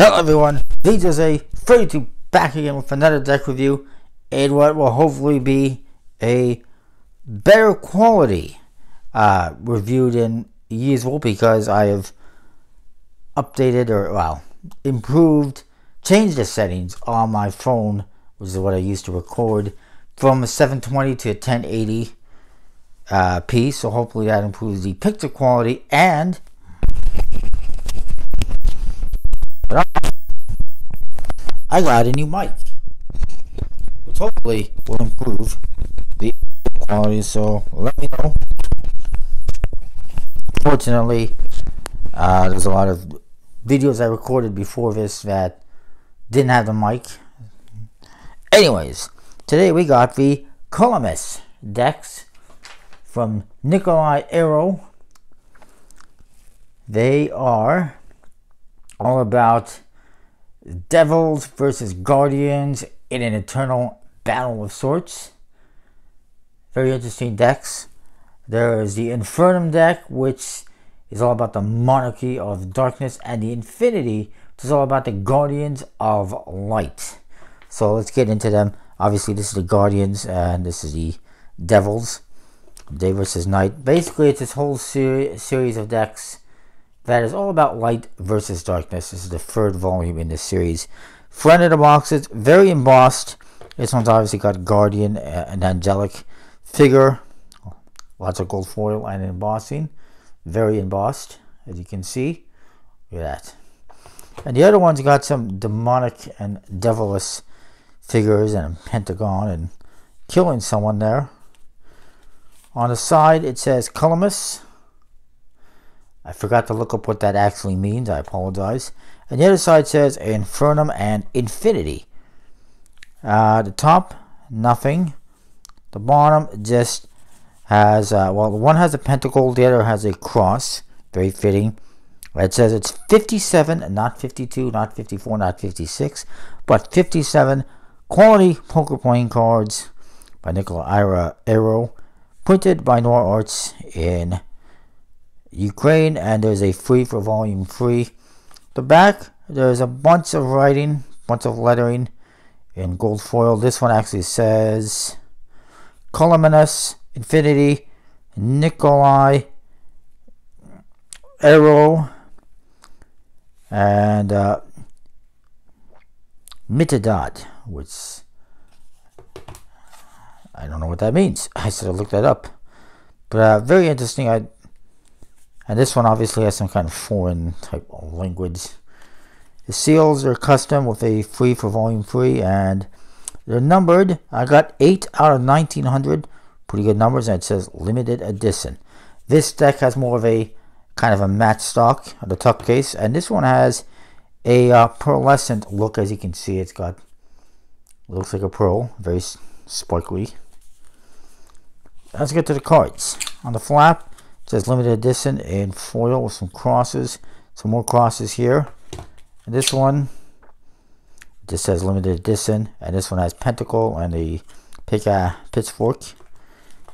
Hello everyone, VJose 32 back again with another deck review and what will hopefully be a better quality review than usual, because I have updated improved, changed the settings on my phone, which is what I used to record, from a 720 to a 1080p, so hopefully that improves the picture quality. And I got a new mic, which hopefully will improve the quality, so let me know. Fortunately, there's a lot of videos I recorded before this that didn't have the mic. Anyways, today we got the Columbus decks from Nikolai Arrow. They are all about Devils versus Guardians in an eternal battle of sorts. Very interesting decks. There is the Infernum deck, which is all about the Monarchy of Darkness, and the Infinity, which is all about the Guardians of Light. So let's get into them. Obviously this is the Guardians and this is the Devils. Day versus Night. Basically it's this whole series of decks that is all about light versus darkness. This is the third volume in this series. Front of the box is very embossed. This one's obviously got Guardian, an angelic figure. Lots of gold foil and embossing. Very embossed, as you can see. Look at that. And the other one's got some demonic and devilish figures and a pentagon and killing someone there. On the side it says Columbus. I forgot to look up what that actually means. I apologize. And the other side says Infernum and Infinity. The top, nothing. The bottom just has, well, the one has a pentacle, the other has a cross. Very fitting. It says it's 57, not 52, not 54, not 56, but 57 quality poker playing cards by Nikolai Arrow, printed by Noir Arts in Ukraine, and there's a free for volume 3. The back, there's a bunch of writing, bunch of lettering in gold foil. This one actually says Columbus, Infinity, Nikolai Arrow, and Mitadad, which I don't know what that means. I should have looked that up. But very interesting. And this one obviously has some kind of foreign type of language. The seals are custom with a free for volume 3, and they're numbered. I got 8 out of 1900. Pretty good numbers, and it says limited edition. This deck has more of a kind of a matte stock on the top case, and this one has a pearlescent look. As you can see, it's got, looks like a pearl, very sparkly. Let's get to the cards. On the flap, it says limited edition in foil with some crosses, some more crosses here. And this one just says limited edition, and this one has pentacle and a pitchfork.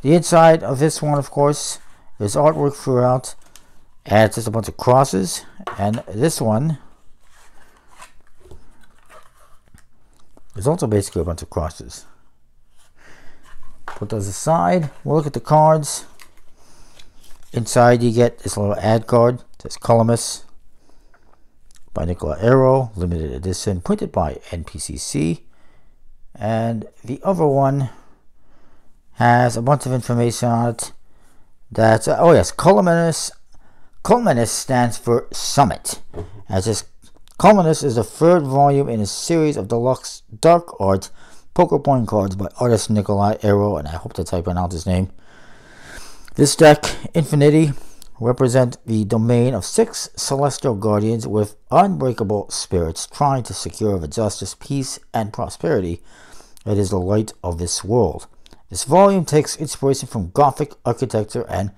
The inside of this one, of course, is artwork throughout, and it's just a bunch of crosses. And this one is also basically a bunch of crosses. Put those aside. We'll look at the cards. Inside you get this little ad card. It says Columbus by Nikolai Arrow, limited edition, printed by NPCC. And the other one has a bunch of information on it. That's oh yes, Columbus stands for Summit. As this, Columbus is the third volume in a series of deluxe dark art poker playing cards by artist Nikolai Arrow, and I hope that's how you pronounce his name. This deck, Infinity, represent the domain of 6 celestial guardians with unbreakable spirits trying to secure the justice, peace, and prosperity that is the light of this world. This volume takes inspiration from Gothic architecture and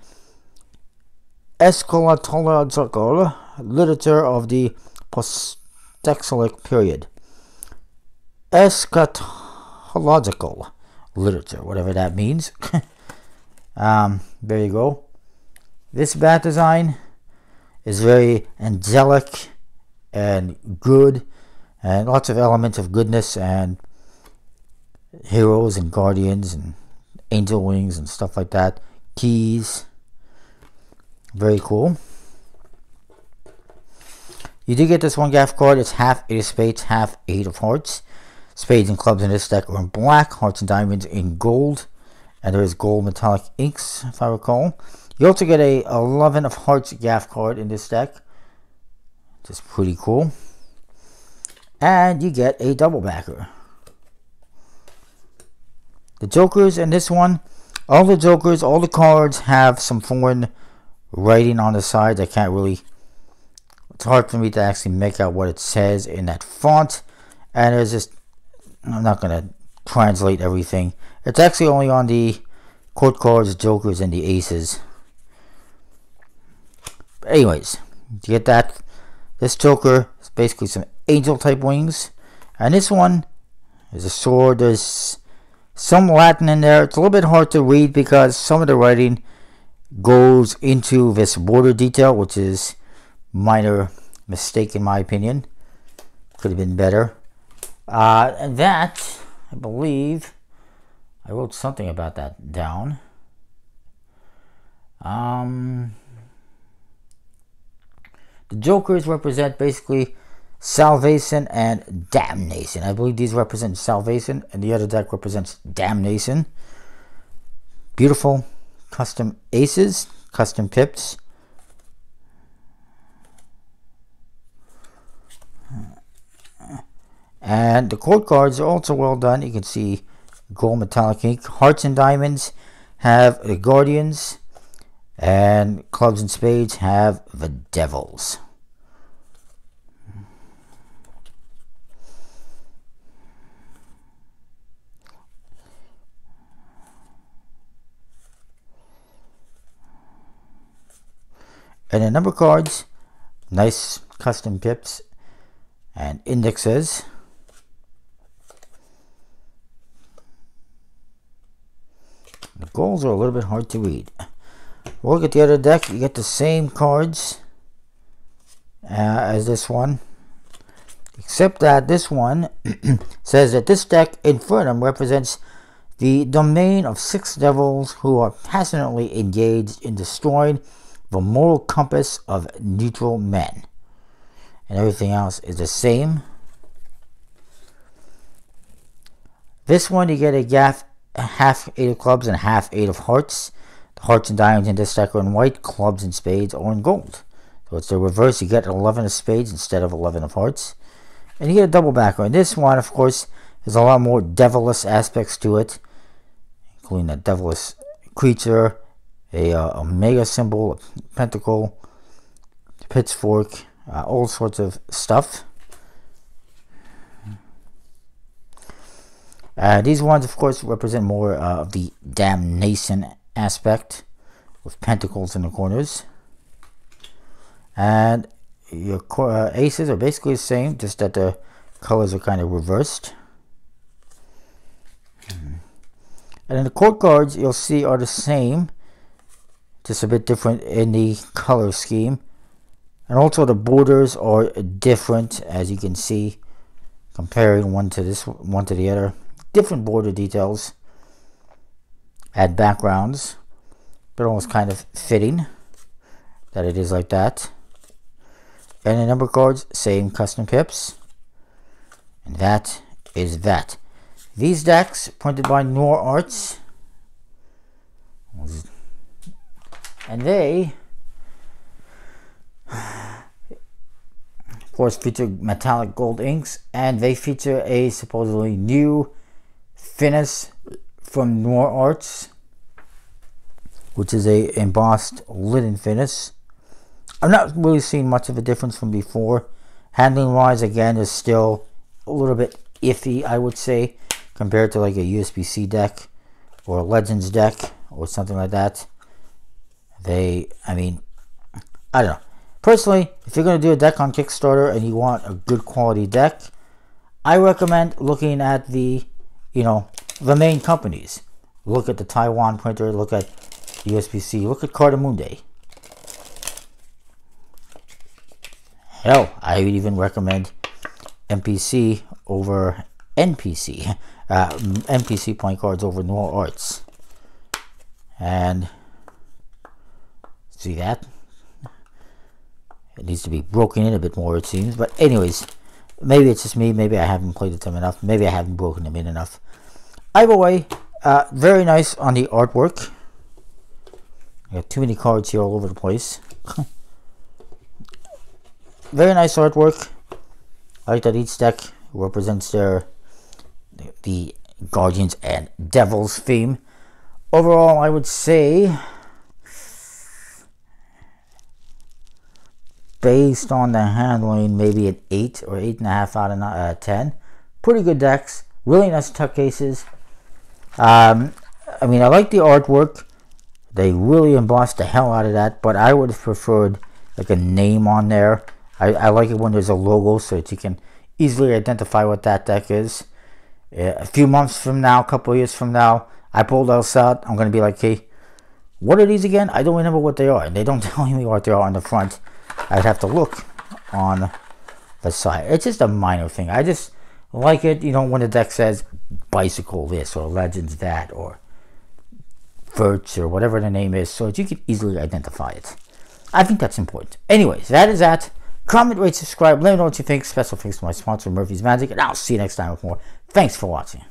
eschatological literature of the post-exilic period. Eschatological literature, whatever that means. There you go. This bat design is very angelic and good, and lots of elements of goodness and heroes and guardians and angel wings and stuff like that. Keys. Very cool. You do get this one gaff card. It's half 8 of spades, half 8 of hearts. Spades and clubs in this deck are in black, hearts and diamonds in gold. And there is gold metallic inks, if I recall. You also get a 11 of hearts gaff card in this deck. Just pretty cool. And you get a double backer. The jokers in this one, all the jokers, all the cards have some foreign writing on the sides. I can't really, it's hard for me to actually make out what it says in that font. And there's just, I'm not going to translate everything. It's actually only on the court cards, jokers, and the aces. But anyways, to get that, this joker is basically some angel type wings. And this one is a sword. There's some Latin in there. It's a little bit hard to read because some of the writing goes into this border detail, which is minor mistake in my opinion. Could have been better. And that, I believe, I wrote something about that down. The jokers represent basically salvation and damnation. I believe these represent salvation, and the other deck represents damnation. Beautiful custom aces, custom pips. And the court cards are also well done. You can see gold metallic ink. Hearts and diamonds have the guardians, and clubs and spades have the devils. And the number cards, nice custom pips and indexes. The goals are a little bit hard to read. Look at the other deck. You get the same cards as this one, except that this one says that this deck Infernum represents the domain of 6 devils who are passionately engaged in destroying the moral compass of neutral men. And everything else is the same. This one you get a gaff, half 8 of clubs and half 8 of hearts. The hearts and diamonds in this deck are in white, clubs and spades are in gold. So it's the reverse. You get 11 of spades instead of 11 of hearts. And you get a double backer. And this one, of course, has a lot more devilish aspects to it, including a devilish creature, a omega symbol, a pentacle, pitchfork, all sorts of stuff. These ones, of course, represent more of the damnation aspect, with pentacles in the corners. And your aces are basically the same, just that the colors are kind of reversed. And then the court cards you'll see are the same, just a bit different in the color scheme. And also the borders are different, as you can see, comparing one to this one to the other. Different border details, add backgrounds, but almost kind of fitting that it is like that. And the number cards, same custom pips. And that is that. These decks, printed by Noir Arts, and they, of course, feature metallic gold inks, and they feature a supposedly new finish from Noir Arts, which is a embossed linen finish. I'm not really seeing much of a difference from before. Handling wise, again, is still a little bit iffy, I would say, compared to like a USB-C deck or a Legends deck or something like that. I mean, I don't know. Personally, if you're going to do a deck on Kickstarter and you want a good quality deck, I recommend looking at the, the main companies. Look at the Taiwan printer, look at USB-C, look at Cartamundi. Hell, I would even recommend NPC over NPC. NPC point cards over Noir Arts. And see that? It needs to be broken in a bit more, it seems. But anyways, maybe it's just me. Maybe I haven't played with them enough. Maybe I haven't broken them in enough. Either way, very nice on the artwork. I got too many cards here all over the place. Very nice artwork. I like that each deck represents the Guardians and Devils theme. Overall, I would say, based on the handling, maybe an 8 or 8.5 out of 10. Pretty good decks. Really nice tuck cases. I mean, I like the artwork. They really embossed the hell out of that, but I would have preferred like a name on there. I like it when there's a logo so that you can easily identify what that deck is. A few months from now, a couple of years from now, I pull those out. I'm going to be like, hey, what are these again? I don't remember what they are. And they don't tell me what they are on the front. I'd have to look on the side. It's just a minor thing. I just like it, you know, when the deck says Bicycle this or Legends that or Verts or whatever the name is, so that you can easily identify it. I think that's important. Anyways, that is that. Comment, rate, subscribe, let me know what you think. Special thanks to my sponsor, Murphy's Magic, and I'll see you next time with more. Thanks for watching.